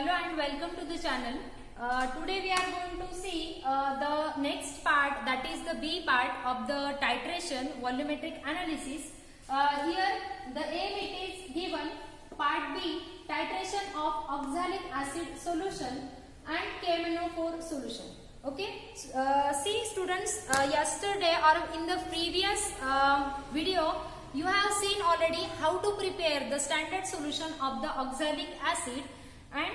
Hello and welcome to the channel. Today we are going to see the next part, that is the B part of the titration volumetric analysis. Here the aim it is given part B, titration of oxalic acid solution and KMnO4 solution. Okay, see students, yesterday or in the previous video you have seen already how to prepare the standard solution of the oxalic acid, and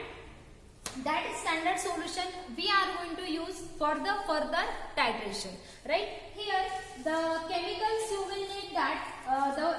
that standard solution we are going to use for the further titration. Right, here the chemicals you will need that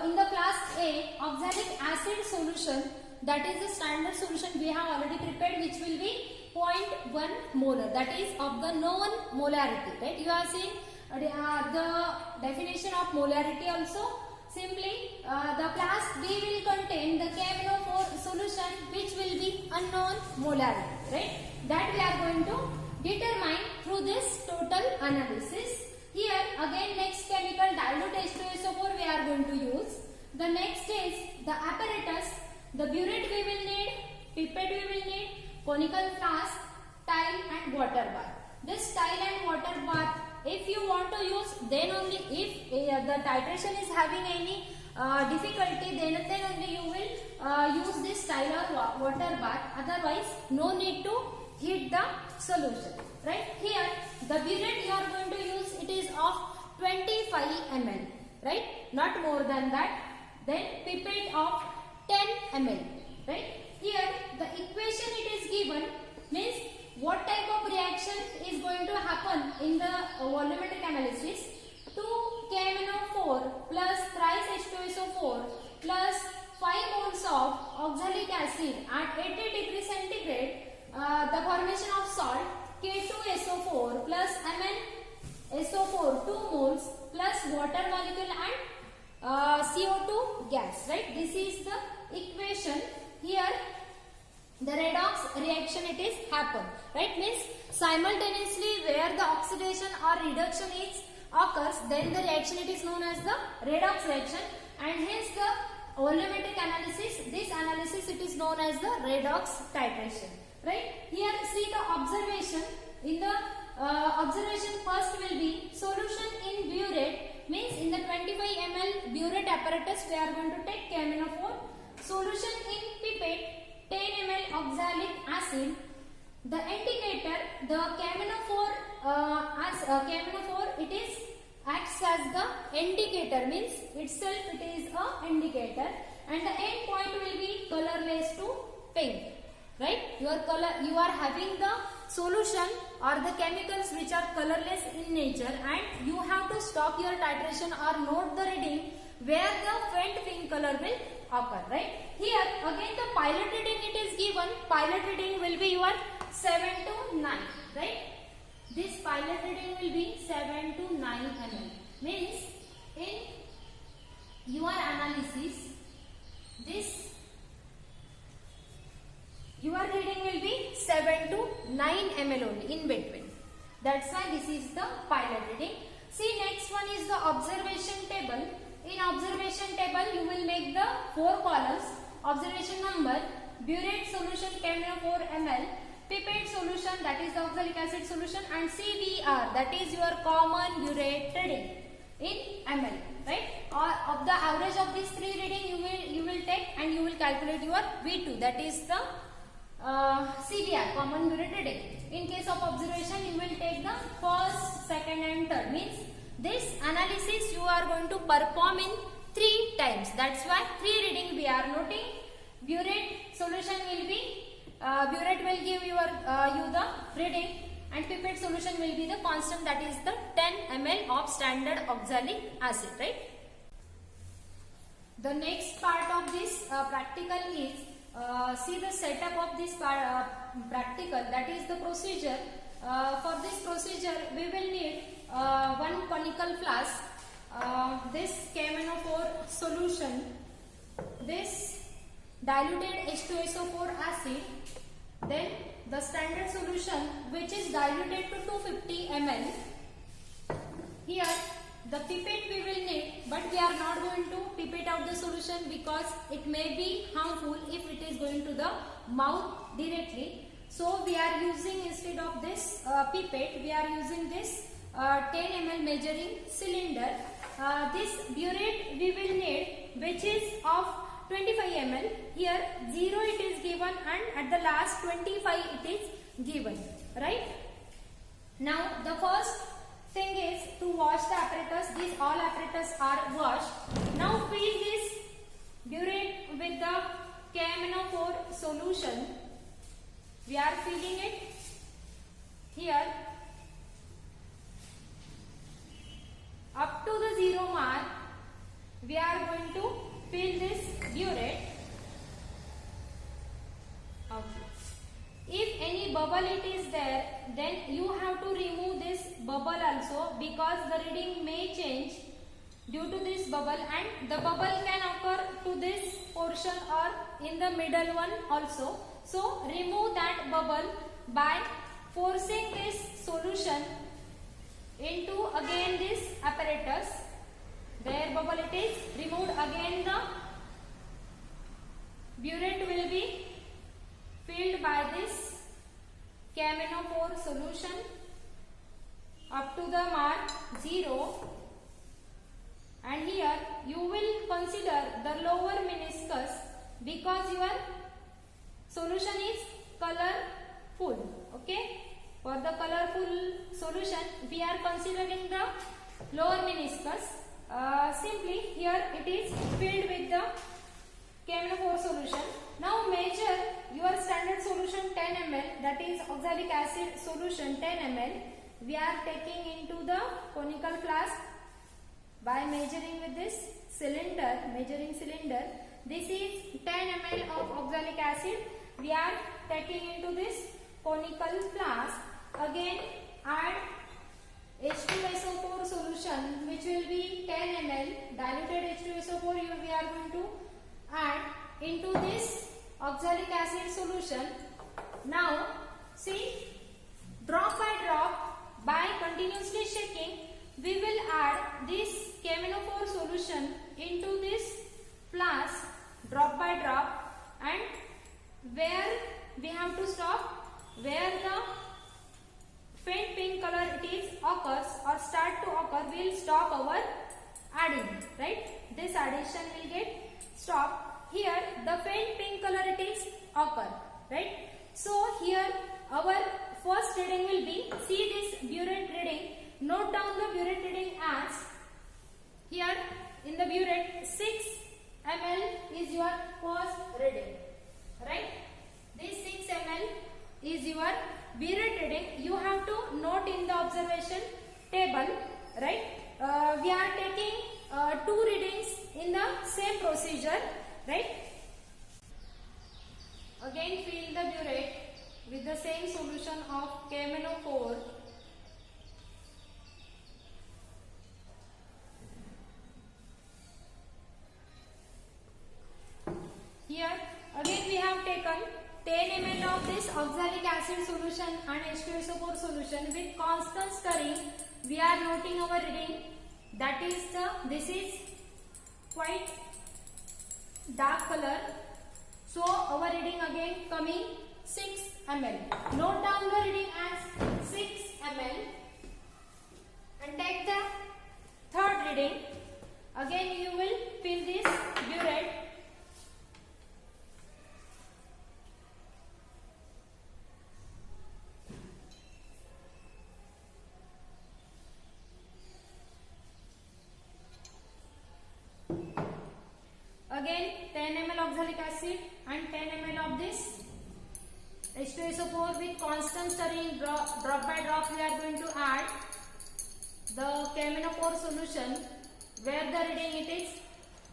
in the class A oxalic acid solution, that is the standard solution we have already prepared, which will be 0.1 molar, that is of the known molarity. Right, you have seen the definition of molarity also. Simply the class B will contain the KMnO4 solution which will be unknown molarity, right? That we are going to determine through this total analysis. Here again next chemical dilute H2SO4 we are going to use. The next is the apparatus. The burette we will need, pipette we will need, conical flask, tile and water bath. This tile and water bath, if you want to use, then only if the titration is having any difficulty, then only you will use this tile or water bath. Otherwise, no need to heat the solution. Right, here the burette you are going to use, it is of 25 ml. Right, not more than that. Then pipette of 10 ml. Right, here the equation it is given means what type of reaction is going to happen in the volumetric analysis. 2 KMnO4 plus thrice H2SO4 plus 5 moles of oxalic acid at 80 degrees centigrade, the formation of salt K2SO4 plus MnSO4 2 moles plus water molecule and CO2 gas. Right, this is the equation. Here the redox reaction it is happen, right, means simultaneously where the oxidation or reduction is occurs, then the reaction it is known as the redox reaction, and hence the volumetric analysis, this analysis it is known as the redox titration. Right, here see the observation. In the observation first will be solution in burette, means in the 25 ml burette apparatus we are going to take KMnO4, solution in pipette 10 ml oxalic acid. The indicator, the KMnO4 KMnO4 it is acts as the indicator, means itself it is a indicator, and the end point will be colorless to pink. Right, you are having the solution or the chemicals which are colorless in nature, and you have to stop your titration or note the reading where the faint pink color will occur. Right, here again the pilot reading it is given. Pilot reading will be your 7 to 9. Right, this pilot reading will be 7 to 9 ml, means in your analysis this your reading will be 7 to 9 ml only in between. That's why this is the pilot reading. See, next one is the observation table. In observation table you will make the 4 columns. Observation number, burette solution KMnO4 ml, pipette solution that is the oxalic acid solution, and CBR that is your common burette reading in ml. Right, or of the average of these 3 reading you will take and you will calculate your V2, that is the CBR common burette reading. In case of observation you will take the first, second and third, means this analysis you are going to perform in 3 times. That's why 3 reading we are noting. Burette solution will be burette will give you the reading, and pipette solution will be the constant, that is the 10 ml of standard oxalic acid. Right, the next part of this practical is see the setup of this practical, that is the procedure. For this procedure we will need one conical flask, this KMnO4 solution, this diluted H2SO4 acid, then the standard solution which is diluted to 250 ml. Here the pipette we will need, but we are not going to pipette out the solution because it may be harmful if it is going to the mouth directly. So we are using, instead of this pipette, we are using this 10 ml measuring cylinder. This burette we will need, which is of 25 ml. Here 0 it is given and at the last 25 it is given, right? Now the first thing is to wash the apparatus. These all apparatus are washed. Now fill this burette with the KMnO4 solution. We are filling it here up to the 0 mark. We are going to fill this burette. Okay. If any bubble it is there, then you have to remove this bubble also, because the reading may change due to this bubble, and the bubble can occur to this portion or in the middle one also. So remove that bubble by forcing this solution into again this apparatus. There bubble it is removed. Again the burette will be filled by this KMnO4 solution up to the mark 0, and here you will consider the lower meniscus because your solution is colorful. Okay, for the colorful solution we are considering the lower meniscus. Simply here it is filled with the KMnO4 solution. Now measure your standard solution 10 ml, that is oxalic acid solution 10 ml. We are taking into the conical flask by measuring with this cylinder, measuring cylinder. This is 10 ml of oxalic acid. We are taking into this conical flask. Again add H2SO4 solution, which will be 10 ml. Diluted H2SO4 we are going to add into this oxalic acid solution. Now see, drop by drop, by continuously shaking, we will add this KMnO4 solution into this flask drop by drop, and where we have to stop, where the faint pink color it is occurs or start to occur, we will stop our adding, right? This addition will get stopped. Here the faint pink color it is occur, right? So here our first reading will be, see this burette reading, note down the burette reading as, here in the burette 6 ml is your first reading, right? This 6 ml is your burette reading. You have to note in the observation table, right? We are taking 2 readings in the same procedure, right? Again fill the burette with the same solution of KMnO4. Here again we have taken 10 ml of this oxalic acid solution and H2SO4 solution. With constant stirring we are noting our reading, that is this is quite dark color. So our reading again coming 6 ml. Note down the reading as 6 ml and take the third reading. Again you will fill this burette. Again 10 ml oxalic acid and 10 ml of this H2SO4. With constant stirring, drop by drop, we are going to add the KMnO4 solution. Where the reading it is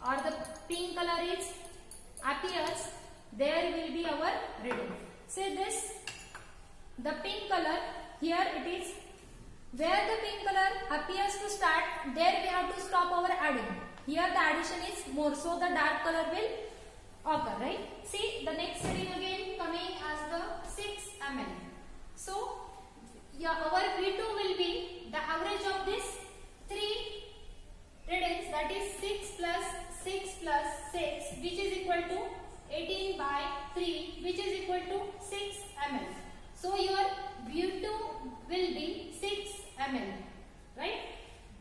or the pink color is appears, there will be our reading. Say this, the pink color, here it is, where the pink color appears to start, there we have to stop our adding. Here the addition is more, so the dark color will occur, right? See the next reading again coming as the 6 ml. So yeah, our V2 will be the average of this 3 Students, that is 6 plus 6 plus 6, which is equal to 18 by 3, which is equal to 6 ml. So your V2 will be 6 ml, right?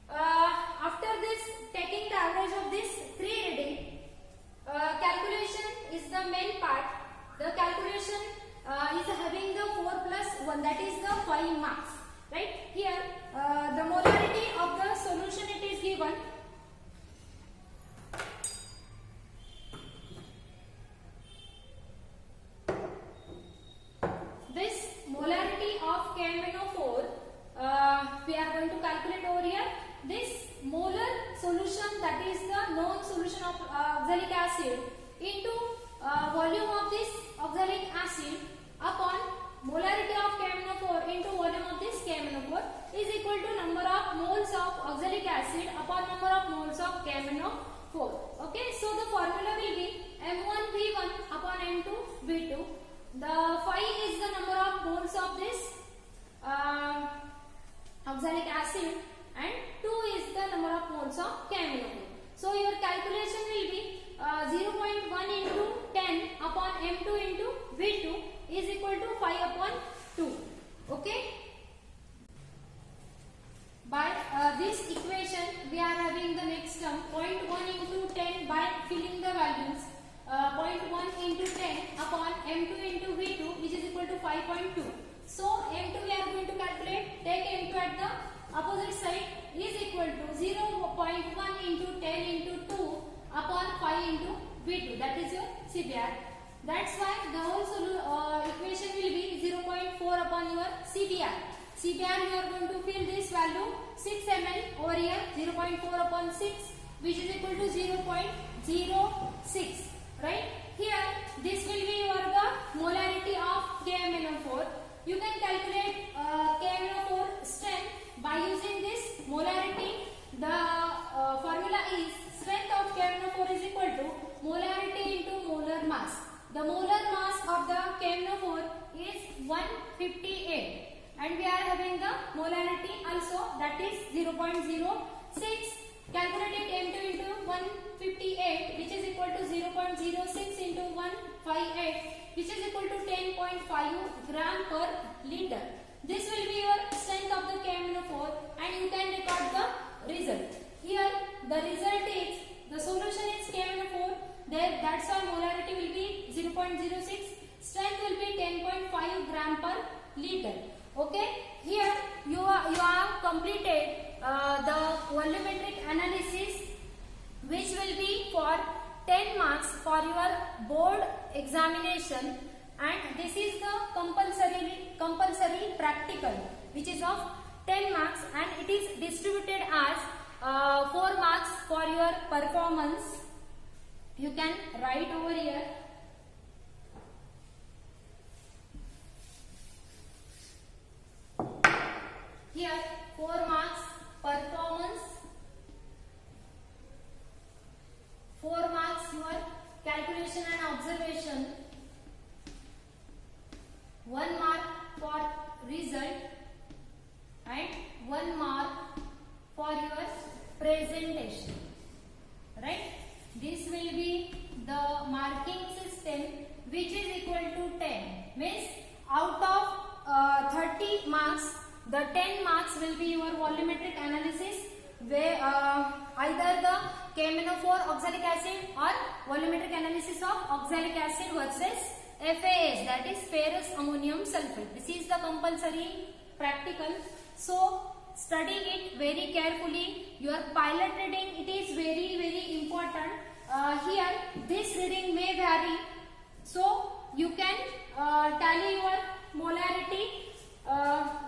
After this, taking the average of this 3 reading, calculation is the main part. The calculation is having the 4 plus 1, that is the 5 marks, right? Here the molarity of the solution it is given. This molarity of KMnO4 we are going to calculate over here. This molar solution, that is the known solution of oxalic acid, into volume of this oxalic acid upon molarity of KMnO4 into volume of this KMnO4 is equal to number of moles of oxalic acid upon number of moles of KMnO4. Okay, so the formula will be M1V1 upon M2V2. The phi is the number of moles of this oxalic acid and 2 is the number of moles of KMnO4. So your calculation will be 0.1 into 10 upon M2 into V2 is equal to 5 upon 2. Okay. By this equation we are having the next term 0.1 into 10 by filling the values. 0.1 into 10 upon M2 into V2, which is equal to 5.2. So M2 we are going to calculate. Take M2 at the opposite side is equal to 0.1 into 10 into 2 upon 5 into V2. That is your CBR. That's why the whole equation will be 0.4 upon your CBR. CBR you are going to fill this value 6 ml over here, 0.4 upon 6, which is equal to 0.06. Right? Here this will be your the molarity of KMnO4. You can calculate KMnO4 strength by using this molarity. The formula is strength of KMnO4 is equal to molarity into molar mass. The molar mass of the KMnO4 is 158 and we are having the molarity also, that is 0.06. Calculate it M2 into 158, which is equal to 0.06 into 158, which is equal to 10.5 gram per liter. This will be your strength of the KMnO4 and you can record the result. Here the result is, the solution is KMnO4, there that's why molarity will be 0.06, strength will be 10.5 gram per liter. Okay, here you have completed the volumetric analysis, which will be for 10 marks for your board examination, and this is the compulsory practical, which is of 10 marks and it is distributed as 4 marks for your performance. You can write over here. Here 4 marks performance, 4 marks your calculation and observation, 1 mark for result and 1 mark for your presentation. Right? This will be the marking system, which is equal to 10. Means out of 30 marks, the 10 marks will be your volumetric analysis, where either the KMnO4 oxalic acid or volumetric analysis of oxalic acid versus FAS, that is ferrous ammonium sulfate. This is the compulsory practical. So study it very carefully. Your pilot reading, it is very important. Here this reading may vary, so you can tally your molarity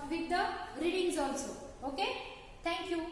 with the readings also. Okay, thank you.